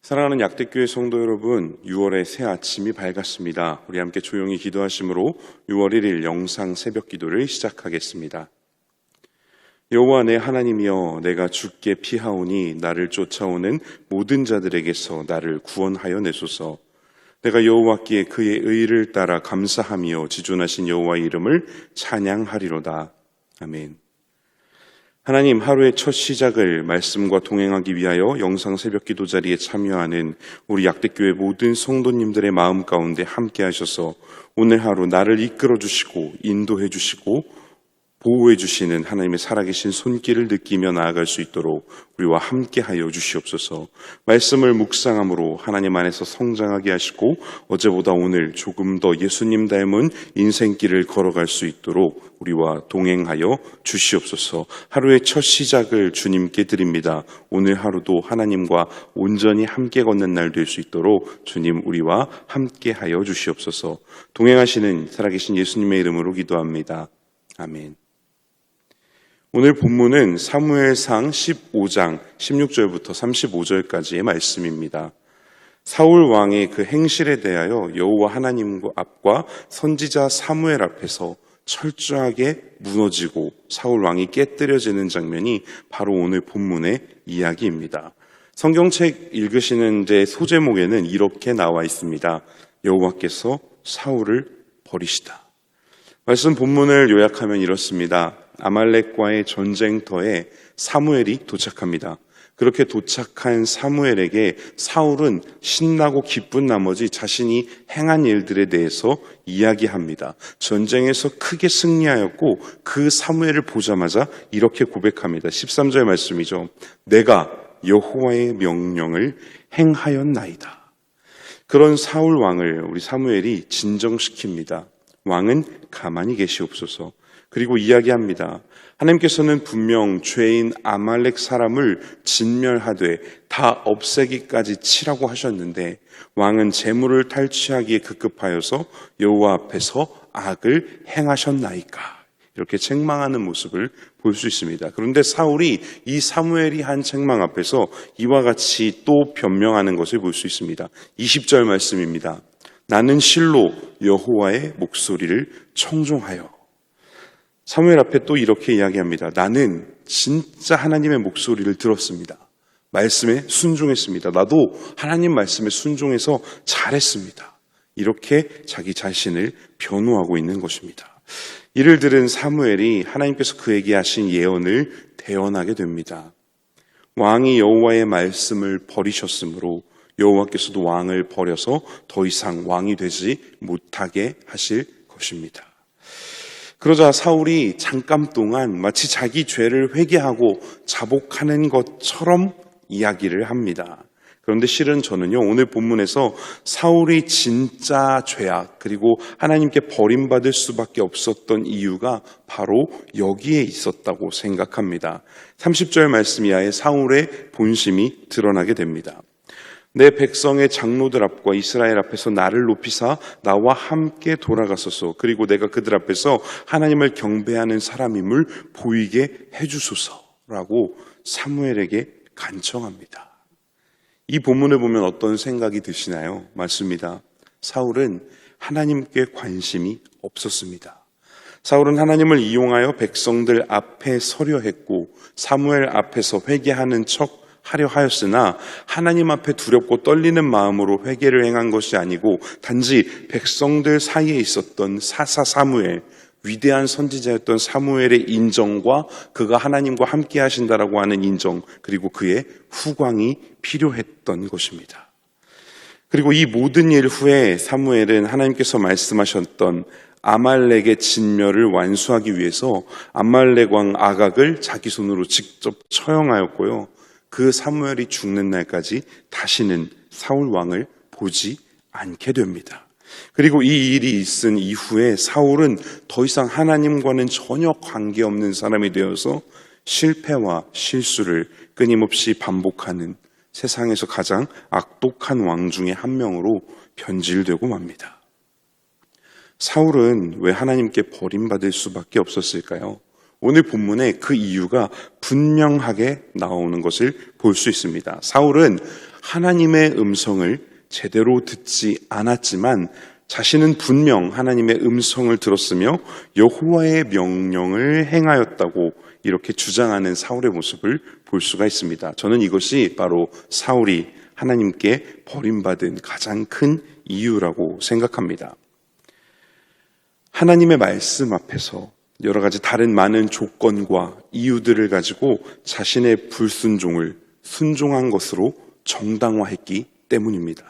사랑하는 약대교회 성도 여러분, 6월의 새 아침이 밝았습니다. 우리 함께 조용히 기도하심으로 6월 1일 영상 새벽 기도를 시작하겠습니다. 여호와 내 하나님이여, 내가 주께 피하오니 나를 쫓아오는 모든 자들에게서 나를 구원하여 내소서. 내가 여호와께 그의 의를 따라 감사하며 지존하신 여호와의 이름을 찬양하리로다. 아멘. 하나님, 하루의 첫 시작을 말씀과 동행하기 위하여 영상 새벽 기도 자리에 참여하는 우리 약대교회 모든 성도님들의 마음 가운데 함께 하셔서 오늘 하루 나를 이끌어 주시고 인도해 주시고 보호해 주시는 하나님의 살아계신 손길을 느끼며 나아갈 수 있도록 우리와 함께 하여 주시옵소서. 말씀을 묵상함으로 하나님 안에서 성장하게 하시고 어제보다 오늘 조금 더 예수님 닮은 인생길을 걸어갈 수 있도록 우리와 동행하여 주시옵소서. 하루의 첫 시작을 주님께 드립니다. 오늘 하루도 하나님과 온전히 함께 걷는 날 될 수 있도록 주님 우리와 함께 하여 주시옵소서. 동행하시는 살아계신 예수님의 이름으로 기도합니다. 아멘. 오늘 본문은 사무엘상 15장 16절부터 35절까지의 말씀입니다. 사울 왕의 그 행실에 대하여 여호와 하나님 앞과 선지자 사무엘 앞에서 철저하게 무너지고 사울 왕이 깨뜨려지는 장면이 바로 오늘 본문의 이야기입니다. 성경책 읽으시는 데 소제목에는 이렇게 나와 있습니다. 여호와께서 사울을 버리시다. 말씀 본문을 요약하면 이렇습니다. 아말렉과의 전쟁터에 사무엘이 도착합니다. 그렇게 도착한 사무엘에게 사울은 신나고 기쁜 나머지 자신이 행한 일들에 대해서 이야기합니다. 전쟁에서 크게 승리하였고 그 사무엘을 보자마자 이렇게 고백합니다. 13절 말씀이죠. 내가 여호와의 명령을 행하였나이다. 그런 사울 왕을 우리 사무엘이 진정시킵니다. 왕은 가만히 계시옵소서. 그리고 이야기합니다. 하나님께서는 분명 죄인 아말렉 사람을 진멸하되 다 없애기까지 치라고 하셨는데 왕은 재물을 탈취하기에 급급하여서 여호와 앞에서 악을 행하셨나이까. 이렇게 책망하는 모습을 볼 수 있습니다. 그런데 사울이 이 사무엘이 한 책망 앞에서 이와 같이 또 변명하는 것을 볼 수 있습니다. 20절 말씀입니다. 나는 실로 여호와의 목소리를 청종하여. 사무엘 앞에 또 이렇게 이야기합니다. 나는 진짜 하나님의 목소리를 들었습니다. 말씀에 순종했습니다. 나도 하나님 말씀에 순종해서 잘했습니다. 이렇게 자기 자신을 변호하고 있는 것입니다. 이를 들은 사무엘이 하나님께서 그에게 하신 예언을 대언하게 됩니다. 왕이 여호와의 말씀을 버리셨으므로 여호와께서도 왕을 버려서 더 이상 왕이 되지 못하게 하실 것입니다. 그러자 사울이 잠깐 동안 마치 자기 죄를 회개하고 자복하는 것처럼 이야기를 합니다. 그런데 실은 저는요, 오늘 본문에서 사울이 진짜 죄악 그리고 하나님께 버림받을 수밖에 없었던 이유가 바로 여기에 있었다고 생각합니다. 30절 말씀 이하에 사울의 본심이 드러나게 됩니다. 내 백성의 장로들 앞과 이스라엘 앞에서 나를 높이사 나와 함께 돌아가소서. 그리고 내가 그들 앞에서 하나님을 경배하는 사람임을 보이게 해주소서라고 사무엘에게 간청합니다. 이 본문을 보면 어떤 생각이 드시나요? 맞습니다. 사울은 하나님께 관심이 없었습니다. 사울은 하나님을 이용하여 백성들 앞에 서려 했고 사무엘 앞에서 회개하는 척 하려 하였으나 하나님 앞에 두렵고 떨리는 마음으로 회개를 행한 것이 아니고 단지 백성들 사이에 있었던 사사 사무엘, 위대한 선지자였던 사무엘의 인정과 그가 하나님과 함께 하신다라고 하는 인정, 그리고 그의 후광이 필요했던 것입니다. 그리고 이 모든 일 후에 사무엘은 하나님께서 말씀하셨던 아말렉의 진멸을 완수하기 위해서 아말렉 왕 아각을 자기 손으로 직접 처형하였고요. 그 사무엘이 죽는 날까지 다시는 사울 왕을 보지 않게 됩니다. 그리고 이 일이 있은 이후에 사울은 더 이상 하나님과는 전혀 관계없는 사람이 되어서 실패와 실수를 끊임없이 반복하는 세상에서 가장 악독한 왕 중에 한 명으로 변질되고 맙니다. 사울은 왜 하나님께 버림받을 수밖에 없었을까요? 오늘 본문에 그 이유가 분명하게 나오는 것을 볼 수 있습니다. 사울은 하나님의 음성을 제대로 듣지 않았지만 자신은 분명 하나님의 음성을 들었으며 여호와의 명령을 행하였다고 이렇게 주장하는 사울의 모습을 볼 수가 있습니다. 저는 이것이 바로 사울이 하나님께 버림받은 가장 큰 이유라고 생각합니다. 하나님의 말씀 앞에서 여러 가지 다른 많은 조건과 이유들을 가지고 자신의 불순종을 순종한 것으로 정당화했기 때문입니다.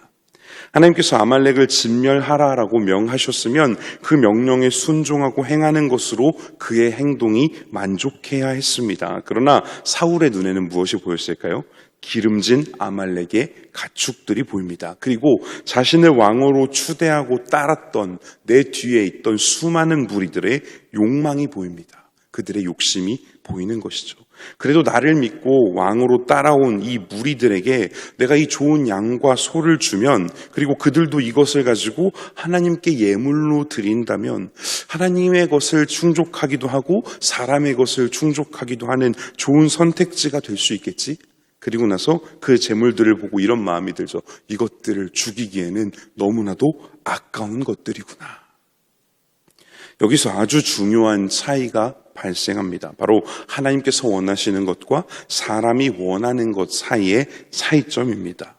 하나님께서 아말렉을 진멸하라라고 명하셨으면 그 명령에 순종하고 행하는 것으로 그의 행동이 만족해야 했습니다. 그러나 사울의 눈에는 무엇이 보였을까요? 기름진 아말렉의 가축들이 보입니다. 그리고 자신을 왕으로 추대하고 따랐던 내 뒤에 있던 수많은 무리들의 욕망이 보입니다. 그들의 욕심이 보이는 것이죠. 그래도 나를 믿고 왕으로 따라온 이 무리들에게 내가 이 좋은 양과 소를 주면, 그리고 그들도 이것을 가지고 하나님께 예물로 드린다면 하나님의 것을 충족하기도 하고 사람의 것을 충족하기도 하는 좋은 선택지가 될 수 있겠지? 그리고 나서 그 재물들을 보고 이런 마음이 들죠. 이것들을 죽이기에는 너무나도 아까운 것들이구나. 여기서 아주 중요한 차이가 발생합니다. 바로 하나님께서 원하시는 것과 사람이 원하는 것 사이의 차이점입니다.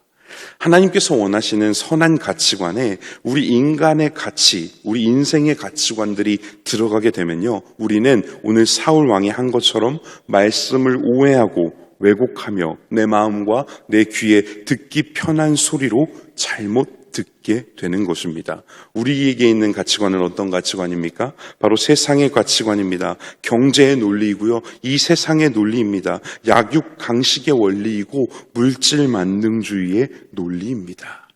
하나님께서 원하시는 선한 가치관에 우리 인간의 가치, 우리 인생의 가치관들이 들어가게 되면요, 우리는 오늘 사울 왕이 한 것처럼 말씀을 오해하고 왜곡하며 내 마음과 내 귀에 듣기 편한 소리로 잘못 듣게 되는 것입니다. 우리에게 있는 가치관은 어떤 가치관입니까? 바로 세상의 가치관입니다. 경제의 논리이고요, 이 세상의 논리입니다. 약육 강식의 원리이고 물질 만능주의의 논리입니다.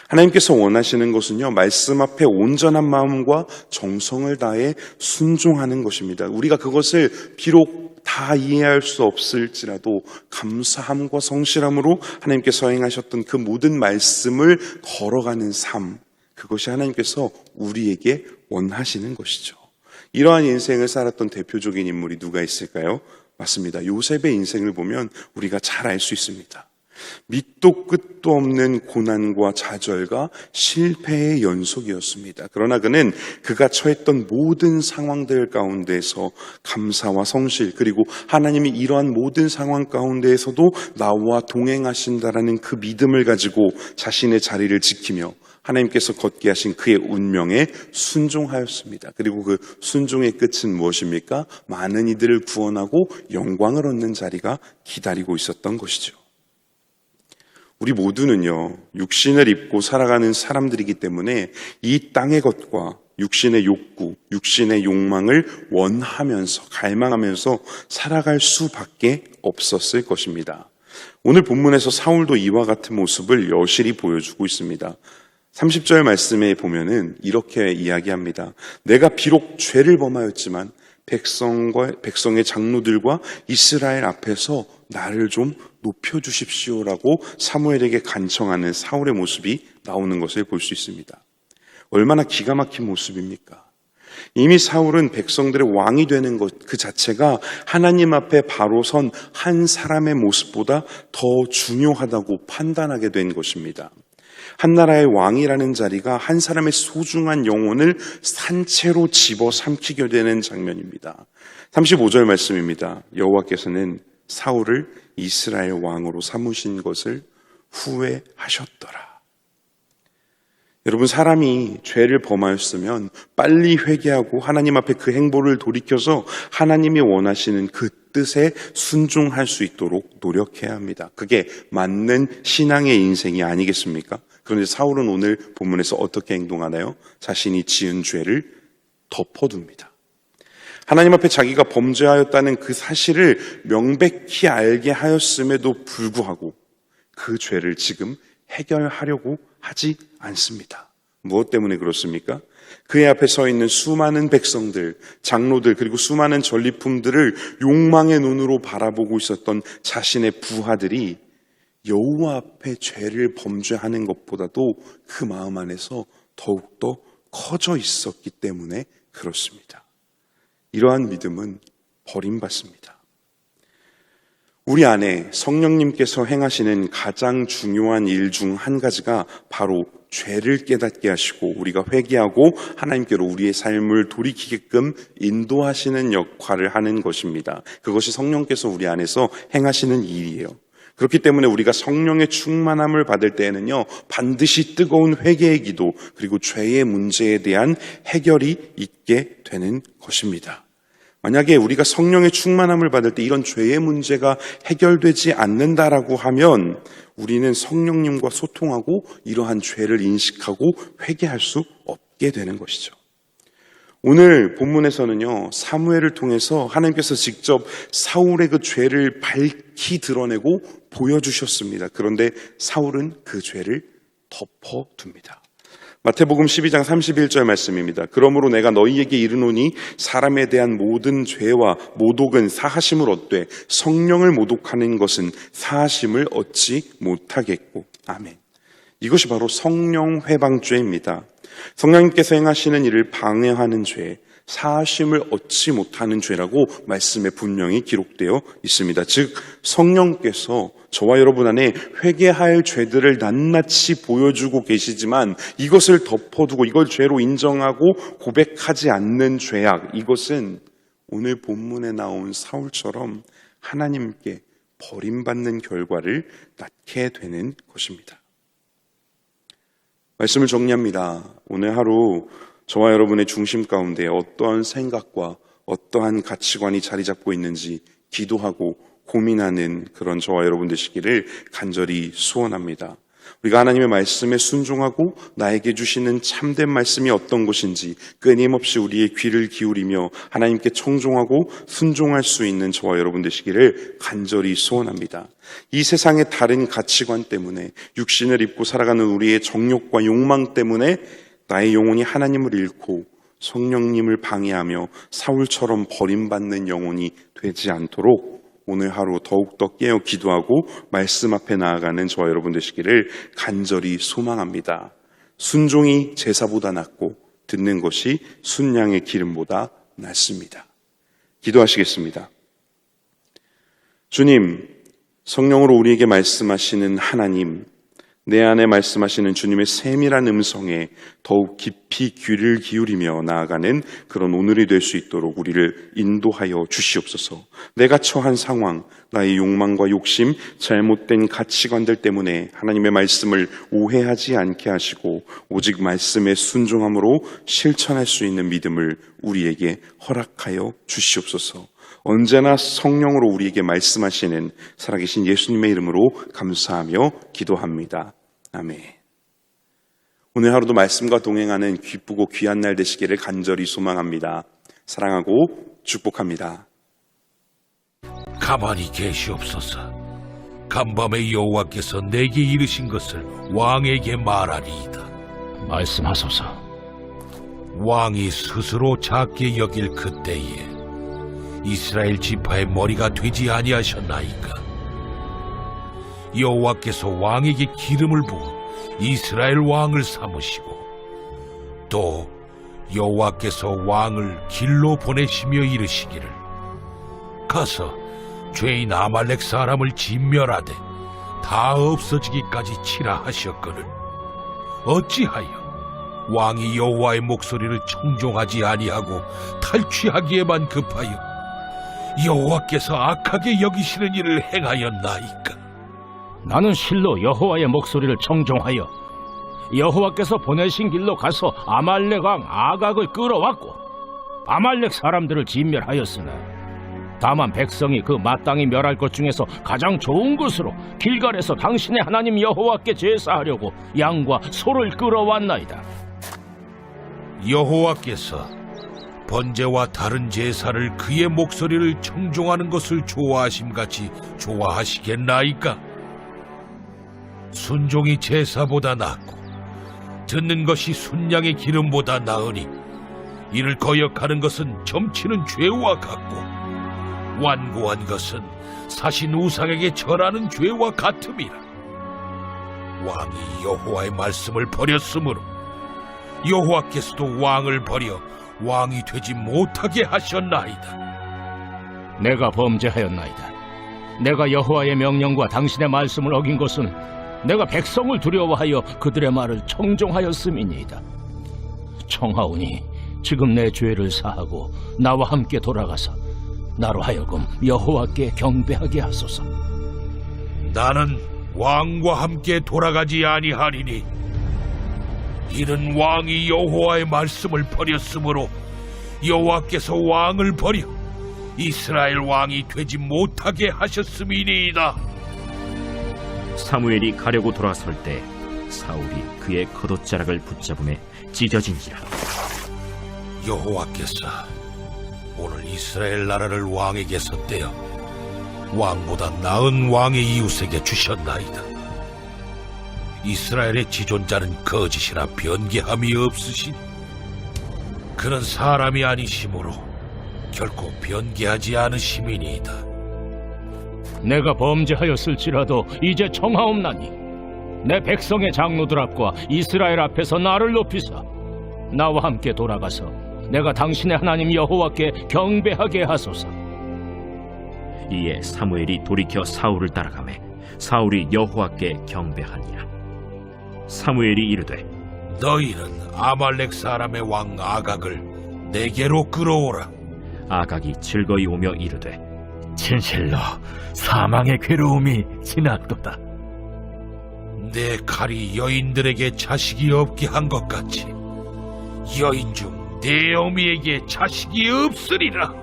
하나님께서 원하시는 것은요, 말씀 앞에 온전한 마음과 정성을 다해 순종하는 것입니다. 우리가 그것을 비록 다 이해할 수 없을지라도 감사함과 성실함으로 하나님께서 행하셨던 그 모든 말씀을 걸어가는 삶, 그것이 하나님께서 우리에게 원하시는 것이죠. 이러한 인생을 살았던 대표적인 인물이 누가 있을까요? 맞습니다. 요셉의 인생을 보면 우리가 잘 알 수 있습니다. 밑도 끝도 없는 고난과 좌절과 실패의 연속이었습니다. 그러나 그는 그가 처했던 모든 상황들 가운데서 감사와 성실, 그리고 하나님이 이러한 모든 상황 가운데에서도 나와 동행하신다라는 그 믿음을 가지고 자신의 자리를 지키며 하나님께서 걷게 하신 그의 운명에 순종하였습니다. 그리고 그 순종의 끝은 무엇입니까? 많은 이들을 구원하고 영광을 얻는 자리가 기다리고 있었던 것이죠. 우리 모두는요, 육신을 입고 살아가는 사람들이기 때문에 이 땅의 것과 육신의 욕구, 육신의 욕망을 원하면서, 갈망하면서 살아갈 수밖에 없었을 것입니다. 오늘 본문에서 사울도 이와 같은 모습을 여실히 보여주고 있습니다. 30절 말씀에 보면은 이렇게 이야기합니다. 내가 비록 죄를 범하였지만 백성의 장로들과 이스라엘 앞에서 나를 좀 높여주십시오라고 사무엘에게 간청하는 사울의 모습이 나오는 것을 볼 수 있습니다. 얼마나 기가 막힌 모습입니까? 이미 사울은 백성들의 왕이 되는 것 그 자체가 하나님 앞에 바로 선 한 사람의 모습보다 더 중요하다고 판단하게 된 것입니다. 한 나라의 왕이라는 자리가 한 사람의 소중한 영혼을 산채로 집어삼키게 되는 장면입니다. 35절 말씀입니다. 여호와께서는 사울을 이스라엘 왕으로 삼으신 것을 후회하셨더라. 여러분, 사람이 죄를 범하였으면 빨리 회개하고 하나님 앞에 그 행보를 돌이켜서 하나님이 원하시는 그 뜻에 순종할 수 있도록 노력해야 합니다. 그게 맞는 신앙의 인생이 아니겠습니까? 그런데 사울은 오늘 본문에서 어떻게 행동하나요? 자신이 지은 죄를 덮어둡니다. 하나님 앞에 자기가 범죄하였다는 그 사실을 명백히 알게 하였음에도 불구하고 그 죄를 지금 해결하려고 하지 않습니다. 무엇 때문에 그렇습니까? 그의 앞에 서 있는 수많은 백성들, 장로들, 그리고 수많은 전리품들을 욕망의 눈으로 바라보고 있었던 자신의 부하들이 여호와 앞에 죄를 범죄하는 것보다도 그 마음 안에서 더욱더 커져 있었기 때문에 그렇습니다. 이러한 믿음은 버림받습니다. 우리 안에 성령님께서 행하시는 가장 중요한 일 중 한 가지가 바로 죄를 깨닫게 하시고 우리가 회개하고 하나님께로 우리의 삶을 돌이키게끔 인도하시는 역할을 하는 것입니다. 그것이 성령께서 우리 안에서 행하시는 일이에요. 그렇기 때문에 우리가 성령의 충만함을 받을 때에는요, 반드시 뜨거운 회개의 기도 그리고 죄의 문제에 대한 해결이 있게 되는 것입니다. 만약에 우리가 성령의 충만함을 받을 때 이런 죄의 문제가 해결되지 않는다라고 하면 우리는 성령님과 소통하고 이러한 죄를 인식하고 회개할 수 없게 되는 것이죠. 오늘 본문에서는요, 사무엘을 통해서 하나님께서 직접 사울의 그 죄를 밝히 드러내고 보여주셨습니다. 그런데 사울은 그 죄를 덮어둡니다. 마태복음 12장 31절 말씀입니다. 그러므로 내가 너희에게 이르노니 사람에 대한 모든 죄와 모독은 사하심을 얻되 성령을 모독하는 것은 사하심을 얻지 못하겠고. 아멘. 이것이 바로 성령 회방죄입니다. 성령님께서 행하시는 일을 방해하는 죄, 사하심을 얻지 못하는 죄라고 말씀에 분명히 기록되어 있습니다. 즉 성령께서 저와 여러분 안에 회개할 죄들을 낱낱이 보여주고 계시지만 이것을 덮어두고 이걸 죄로 인정하고 고백하지 않는 죄악, 이것은 오늘 본문에 나온 사울처럼 하나님께 버림받는 결과를 낳게 되는 것입니다. 말씀을 정리합니다. 오늘 하루 저와 여러분의 중심 가운데 어떠한 생각과 어떠한 가치관이 자리 잡고 있는지 기도하고 고민하는 그런 저와 여러분 되시기를 간절히 소원합니다. 우리가 하나님의 말씀에 순종하고 나에게 주시는 참된 말씀이 어떤 것인지 끊임없이 우리의 귀를 기울이며 하나님께 청종하고 순종할 수 있는 저와 여러분 되시기를 간절히 소원합니다. 이 세상의 다른 가치관 때문에 육신을 입고 살아가는 우리의 정욕과 욕망 때문에 나의 영혼이 하나님을 잃고 성령님을 방해하며 사울처럼 버림받는 영혼이 되지 않도록 오늘 하루 더욱더 깨어 기도하고 말씀 앞에 나아가는 저와 여러분 되시기를 간절히 소망합니다. 순종이 제사보다 낫고 듣는 것이 순양의 기름보다 낫습니다. 기도하시겠습니다. 주님, 성령으로 우리에게 말씀하시는 하나님, 내 안에 말씀하시는 주님의 세밀한 음성에 더욱 깊이 귀를 기울이며 나아가는 그런 오늘이 될 수 있도록 우리를 인도하여 주시옵소서. 내가 처한 상황, 나의 욕망과 욕심, 잘못된 가치관들 때문에 하나님의 말씀을 오해하지 않게 하시고 오직 말씀에 순종함으로 실천할 수 있는 믿음을 우리에게 허락하여 주시옵소서. 언제나 성령으로 우리에게 말씀하시는 살아계신 예수님의 이름으로 감사하며 기도합니다. 아멘. 오늘 하루도 말씀과 동행하는 기쁘고 귀한 날 되시기를 간절히 소망합니다. 사랑하고 축복합니다. 가만히 계시옵소서. 간밤에 여호와께서 내게 이르신 것을 왕에게 말하리이다. 말씀하소서. 왕이 스스로 작게 여길 그때에 이스라엘 지파의 머리가 되지 아니하셨나이까. 여호와께서 왕에게 기름을 부어 이스라엘 왕을 삼으시고 또 여호와께서 왕을 길로 보내시며 이르시기를 가서 죄인 아말렉 사람을 진멸하되 다 없어지기까지 치라 하셨거늘 어찌하여 왕이 여호와의 목소리를 청종하지 아니하고 탈취하기에만 급하여 여호와께서 악하게 여기시는 일을 행하였나이까. 나는 실로 여호와의 목소리를 청종하여 여호와께서 보내신 길로 가서 아말렉 왕 아각을 끌어왔고 아말렉 사람들을 진멸하였으나 다만 백성이 그 마땅히 멸할 것 중에서 가장 좋은 것으로 길갈에서 당신의 하나님 여호와께 제사하려고 양과 소를 끌어왔나이다. 여호와께서 번제와 다른 제사를 그의 목소리를 청종하는 것을 좋아하심같이 좋아하시겠나이까? 순종이 제사보다 낫고 듣는 것이 순양의 기름보다 나으니 이를 거역하는 것은 점치는 죄와 같고 완고한 것은 사신 우상에게 절하는 죄와 같음이라. 왕이 여호와의 말씀을 버렸으므로 여호와께서도 왕을 버려 왕이 되지 못하게 하셨나이다. 내가 범죄하였나이다. 내가 여호와의 명령과 당신의 말씀을 어긴 것은 내가 백성을 두려워하여 그들의 말을 청종하였음이니이다. 청하오니 지금 내 죄를 사하고 나와 함께 돌아가서 나로 하여금 여호와께 경배하게 하소서. 나는 왕과 함께 돌아가지 아니하리니 이는 왕이 여호와의 말씀을 버렸으므로 여호와께서 왕을 버려 이스라엘 왕이 되지 못하게 하셨음이니이다. 사무엘이 가려고 돌아설 때 사울이 그의 겉옷자락을 붙잡음에 찢어진지라. 여호와께서 오늘 이스라엘 나라를 왕에게 섰대어 왕보다 나은 왕의 이웃에게 주셨나이다. 이스라엘의 지존자는 거짓이나 변개함이 없으시니 그는 사람이 아니시므로 결코 변개하지 않으심이니이다. 내가 범죄하였을지라도 이제 청하옵나니 내 백성의 장로들 앞과 이스라엘 앞에서 나를 높이사 나와 함께 돌아가서 내가 당신의 하나님 여호와께 경배하게 하소서. 이에 사무엘이 돌이켜 사울을 따라가매 사울이 여호와께 경배하니라. 사무엘이 이르되 너희는 아말렉 사람의 왕 아각을 내게로 끌어오라. 아각이 즐거이 오며 이르되 진실로 사망의 괴로움이 지났도다. 내 칼이 여인들에게 자식이 없게 한 것 같이 여인 중 내 어미에게 자식이 없으리라.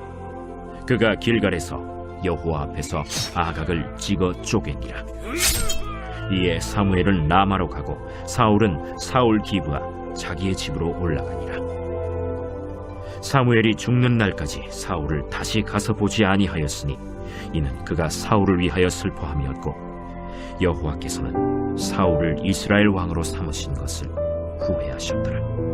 그가 길갈에서 여호와 앞에서 아각을 찍어 쪼개니라. 이에 사무엘은 라마로 가고 사울은 사울 기브와 자기의 집으로 올라가니라. 사무엘이 죽는 날까지 사울을 다시 가서 보지 아니하였으니 이는 그가 사울을 위하여 슬퍼함이었고 여호와께서는 사울을 이스라엘 왕으로 삼으신 것을 후회하셨더라.